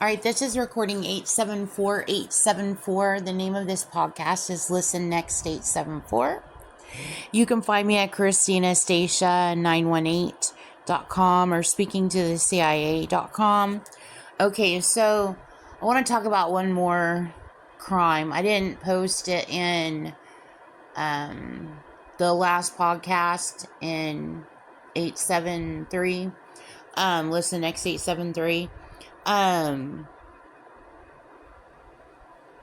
All right, this is recording 874. The name of this podcast is Listen Next 874. You can find me at ChristinaStacia918.com or speakingtothecia.com. Okay, so I want to talk about one more crime. I didn't post it in the last podcast in 873. Listen Next 873.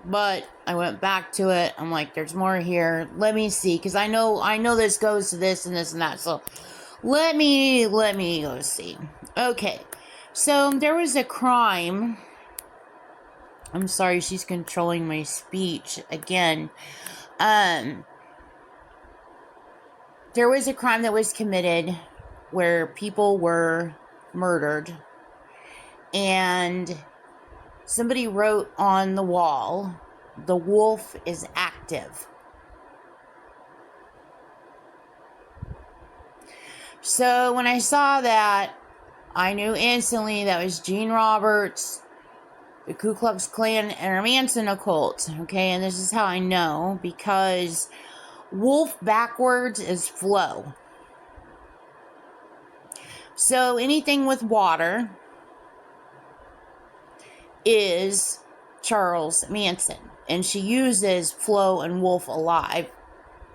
But I went back to it. I'm like, there's more here. Let me see, because I know this goes to this and this and that. So let me go see. Okay, so there was a crime. I'm sorry, she's controlling my speech again. There was a crime that was committed where people were murdered, and somebody wrote on the wall, "The wolf is active." So when I saw that, I knew instantly that was Gene Roberts, the Ku Klux Klan, and our Manson occult. Okay, and this is how I know, because wolf backwards is flow. So anything with water is Charles Manson. And she uses Flo and Wolf Alive.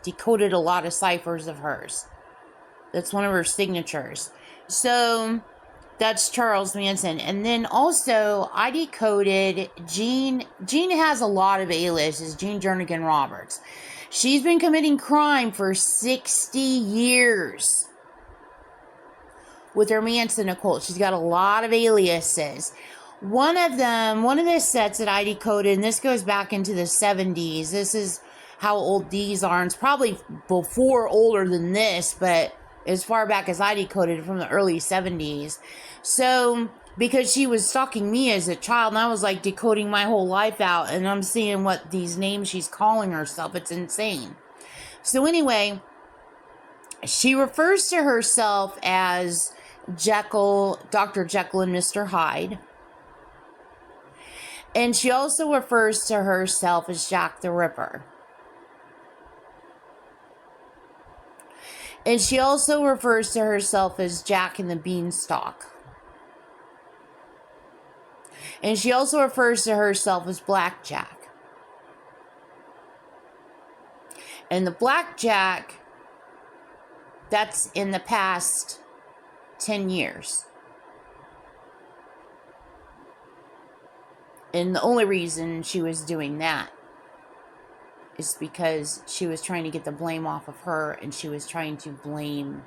Decoded a lot of ciphers of hers. That's one of her signatures. So that's Charles Manson. And then also I decoded Jean. Jean has a lot of aliases. Jean Jernigan Roberts. She's been committing crime for 60 years with her Manson occult. She's got a lot of aliases. One of the sets that I decoded, and this goes back into the 70s. This is how old these are. And it's probably before older than this, but as far back as I decoded from the early 70s. So, because she was stalking me as a child, and I was like decoding my whole life out, and I'm seeing what these names she's calling herself. It's insane. So anyway, she refers to herself as Dr. Jekyll and Mr. Hyde. And she also refers to herself as Jack the Ripper. And she also refers to herself as Jack and the Beanstalk. And she also refers to herself as Blackjack. And the Blackjack, that's in the past 10 years. And the only reason she was doing that is because she was trying to get the blame off of her, and she was trying to blame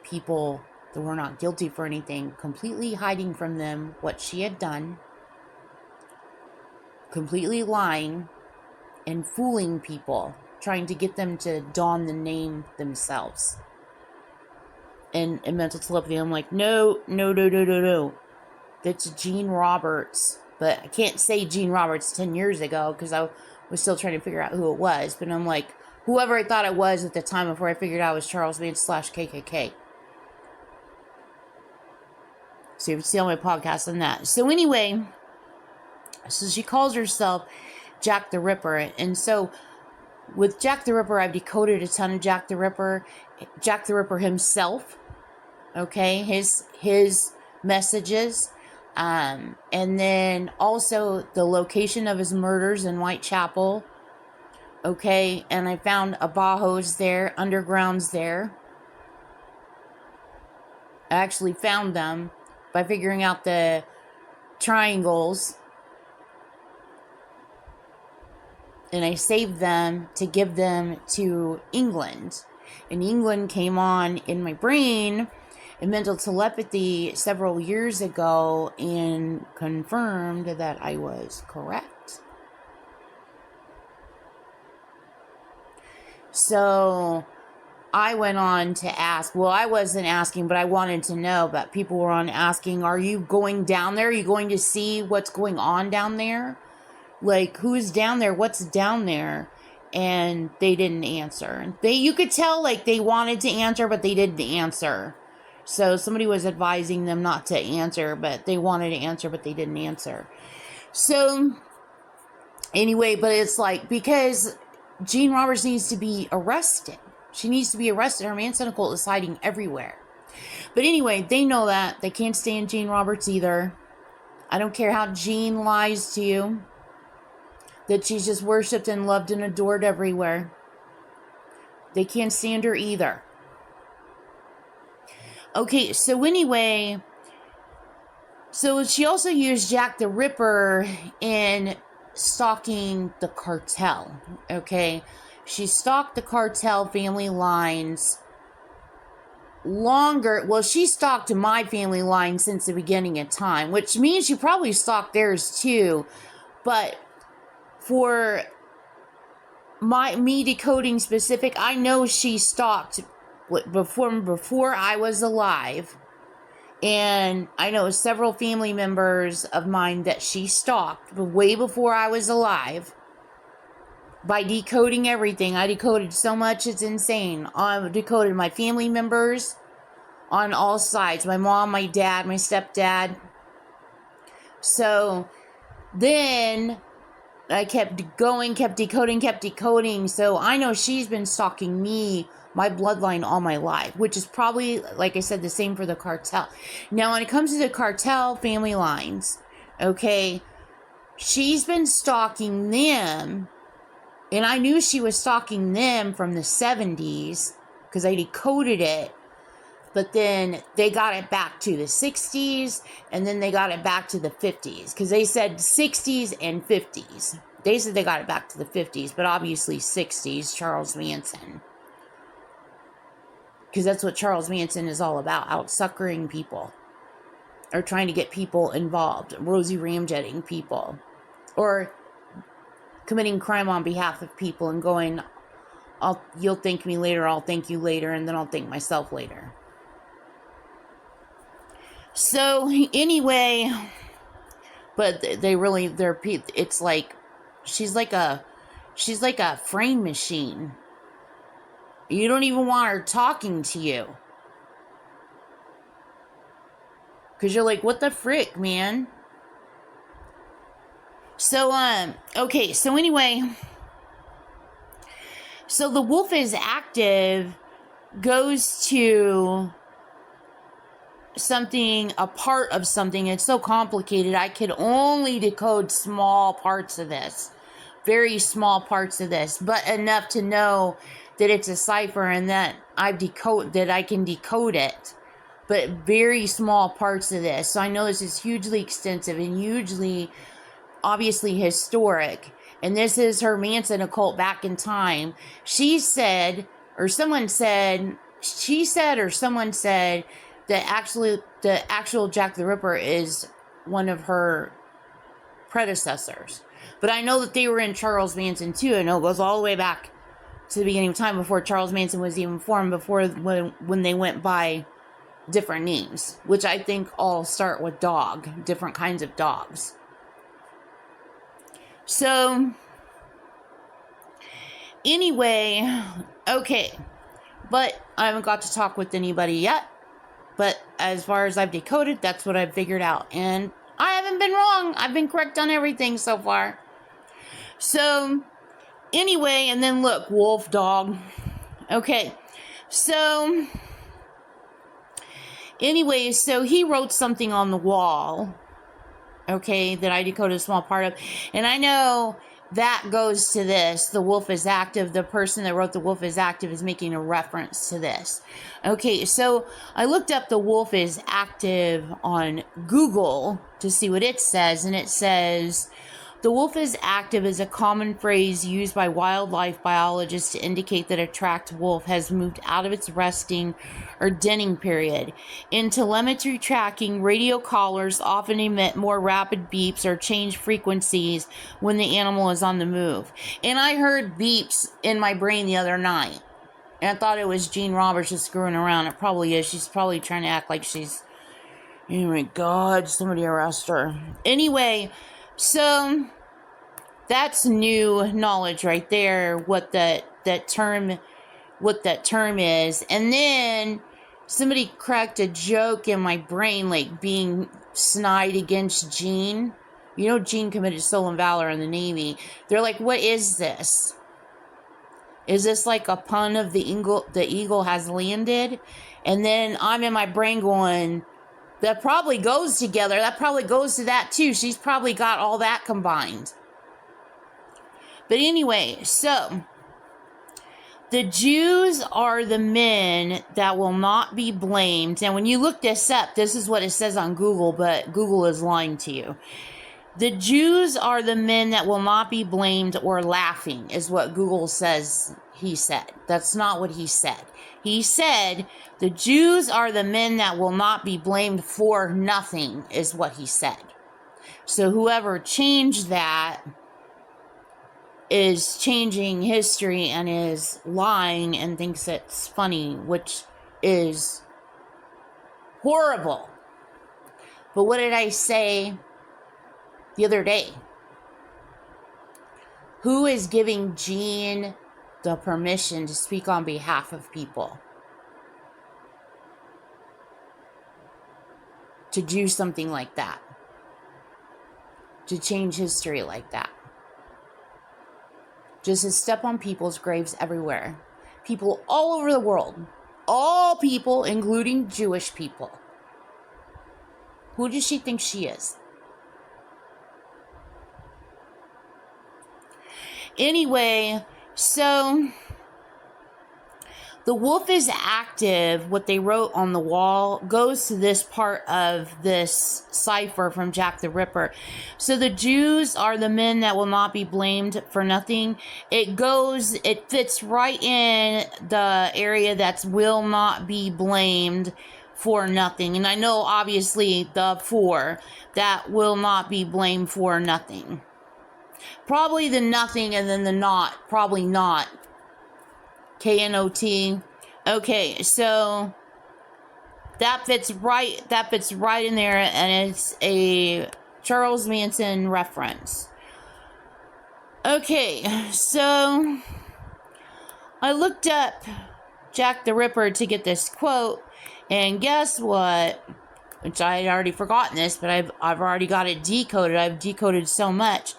people that were not guilty for anything, completely hiding from them what she had done, completely lying and fooling people, trying to get them to don the name themselves. And in mental telepathy, I'm like, no. That's Gene Roberts. But I can't say Gene Roberts 10 years ago because I was still trying to figure out who it was. But I'm like, whoever I thought it was at the time before I figured out it was Charles Manson / KKK. So you can see on my podcast on that. So anyway, so she calls herself Jack the Ripper. And so with Jack the Ripper, I've decoded a ton of Jack the Ripper. Jack the Ripper himself. Okay, his messages. And then also the location of his murders in Whitechapel. Okay, and I found Abajos there, undergrounds there. I actually found them by figuring out the triangles. And I saved them to give them to England. And England came on in my brain in mental telepathy several years ago and confirmed that I was correct. So I went on to ask, well, I wasn't asking, but I wanted to know, but people were on asking, are you going down there? Are you going to see what's going on down there? Like, who's down there? What's down there? And they didn't answer. You could tell, like, they wanted to answer, but they didn't answer. So somebody was advising them not to answer, but they wanted to answer, but they didn't answer. So anyway, but it's like, because Jean Roberts needs to be arrested. She needs to be arrested. Her Manson occult is hiding everywhere. But anyway, they know that. They can't stand Jean Roberts either. I don't care how Jean lies to you, that she's just worshipped and loved and adored everywhere. They can't stand her either. Okay, so anyway, so she also used Jack the Ripper in stalking the cartel, okay? She stalked the cartel family lines longer. Well, she stalked my family line since the beginning of time, which means she probably stalked theirs too. But for me decoding specific, I know she stalked before I was alive. And I know several family members of mine that she stalked way before I was alive by decoding everything. I decoded so much, it's insane. I decoded my family members on all sides. My mom, my dad, my stepdad. So then I kept going, kept decoding. So I know she's been stalking me, my bloodline, all my life, which is probably, like I said, the same for the cartel. Now, when it comes to the cartel family lines, okay, she's been stalking them, and I knew she was stalking them from the 70s because I decoded it, but then they got it back to the 60s, and then they got it back to the 50s, because they said 60s and 50s. They said they got it back to the 50s, but obviously 60s, Charles Manson. Because that's what Charles Manson is all about, out-suckering people. Or trying to get people involved, Rosie Ramjetting people. Or committing crime on behalf of people and going, you'll thank me later, I'll thank you later, and then I'll thank myself later. So, anyway, but it's like, she's like a frame machine. You don't even want her talking to you. Because you're like, what the frick, man? So, okay, so anyway, so the wolf is active, goes to something, a part of something. It's so complicated. I could only decode small parts of this, very small parts of this, but enough to know that it's a cipher and that I can decode it, but very small parts of this. So I know this is hugely extensive and hugely, obviously, historic. And this is her Manson occult back in time. She said that actually the actual Jack the Ripper is one of her predecessors. But I know that they were in Charles Manson too. I know it goes all the way back to the beginning of time, before Charles Manson was even formed, before when they went by different names, which I think all start with dog, different kinds of dogs. So, anyway, okay, but I haven't got to talk with anybody yet, but as far as I've decoded, that's what I've figured out, and I haven't been wrong. I've been correct on everything so far. So, anyway, and then look, wolf, dog. Okay, so anyway, so he wrote something on the wall, okay, that I decoded a small part of, and I know that goes to this. The wolf is active. The person that wrote the wolf is active is making a reference to this. Okay, so I looked up the wolf is active on Google to see what it says, and it says, the wolf is active is a common phrase used by wildlife biologists to indicate that a tracked wolf has moved out of its resting or denning period. In telemetry tracking, radio collars often emit more rapid beeps or change frequencies when the animal is on the move. And I heard beeps in my brain the other night. And I thought it was Jean Roberts just screwing around. It probably is. She's probably trying to act like she's... Oh my God, somebody arrest her. Anyway, so that's new knowledge right there, what that term is. And then, somebody cracked a joke in my brain, like being snide against Gene. You know, Gene committed stolen valor in the Navy. They're like, what is this? Is this like a pun of the eagle has landed? And then I'm in my brain going, that probably goes together. That probably goes to that too. She's probably got all that combined. But anyway, so the Jews are the men that will not be blamed. And when you look this up, this is what it says on Google, but Google is lying to you. The Jews are the men that will not be blamed or laughing, is what Google says he said. That's not what he said. He said the Jews are the men that will not be blamed for nothing, is what he said. So whoever changed that is changing history and is lying and thinks it's funny, which is horrible. But what did I say the other day? Who is giving Gene the permission to speak on behalf of people? To do something like that? To change history like that? Just to step on people's graves everywhere. People all over the world. All people, including Jewish people. Who does she think she is? Anyway, so the wolf is active. What they wrote on the wall goes to this part of this cipher from Jack the Ripper. So the Jews are the men that will not be blamed for nothing. It fits right in the area that's will not be blamed for nothing. And I know obviously the for that will not be blamed for nothing. Probably the nothing and then the not. Probably not. KNOT. Okay, so that fits right in there, and it's a Charles Manson reference. Okay, so I looked up Jack the Ripper to get this quote, and guess what? Which I had already forgotten this, but I've already got it decoded. I've decoded so much.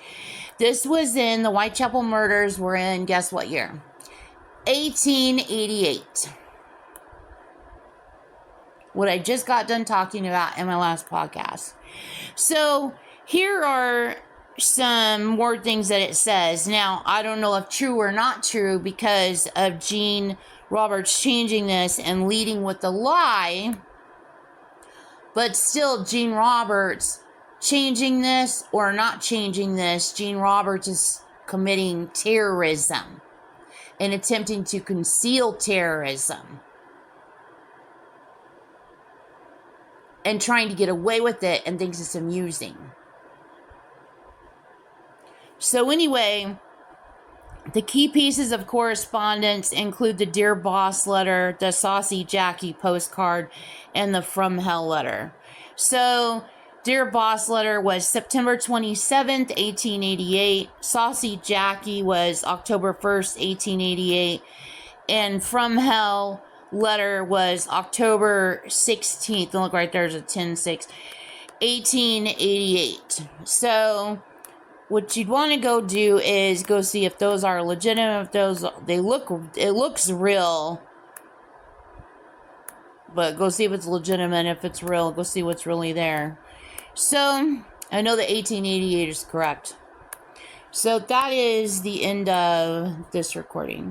This was in the Whitechapel murders were in, guess what year? 1888. What I just got done talking about in my last podcast. So here are some more things that it says. Now, I don't know if true or not true because of Gene Roberts changing this and leading with the lie. But still, Gene Roberts changing this or not changing this, Gene Roberts is committing terrorism and attempting to conceal terrorism and trying to get away with it and thinks it's amusing. So anyway, the key pieces of correspondence include the Dear Boss letter, the Saucy Jackie postcard, and the From Hell letter. So Dear Boss letter was September 27th, 1888. Saucy Jackie was October 1st, 1888. And From Hell letter was October 16th. Look right there's a 10-6, 1888. So what you'd want to go do is go see if those are legitimate, if it looks real. But go see if it's legitimate, if it's real, go see what's really there. So, I know that 1888 is correct. So, that is the end of this recording.